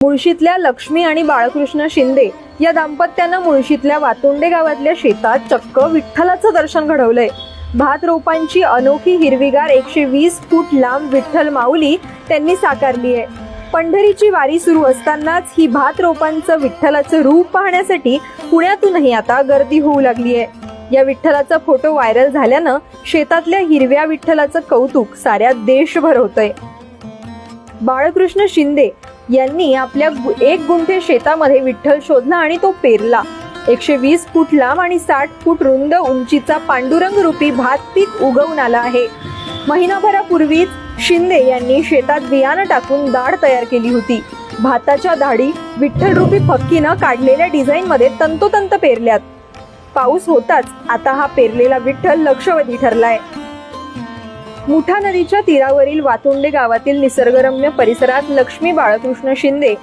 मुळशीतल्या लक्ष्मी आणि बाळकृष्ण शिंदे या दाम्पत्यानं मुळशीतल्या वातोंडे गावातल्या शेतात चक्क विठ्ठलाचं दर्शन घडवलंय। भात रोपांची अनोखी हिरवीगार 120 फूट लांब विठ्ठल माऊली त्यांनी साकारली आहे। पंढरीची वारी सुरू असतानाच ही भात रोपांचं विठ्ठलाचं रूप पाहण्यासाठी पुण्यातूनही आता गर्दी होऊ लागली आहे। या विठ्ठलाचा फोटो व्हायरल झाल्यानं शेतातल्या हिरव्या विठ्ठलाचं कौतुक साऱ्या देशभर होतंय। बाळकृष्ण शिंदे यांनी आपल्या 1 गुंठे शेतामध्ये विठ्ठल शोधला आणि तो पेरला। 120 फूट लांब आणि 60 फूट रुंद उंचीचा पांडुरंग रूपी भात पीक उगवून आला आहे। महिनाभरापूर्वीच शिंदे यांनी शेतात बियाणं टाकून दाढ तयार केली होती। भाताच्या दाढी विठ्ठल रूपी फक्कीनं काढलेल्या डिझाईन मध्ये तंतोतंत पेरल्यात। पाऊस होताच आता हा पेरलेला विठ्ठल लक्षवेधी ठरलाय। मुठा नदीच्या तीरावरील वातोंडे गावातील निसर्गरम्य परिसरात लक्ष्मी बाळकृष्ण शिंदे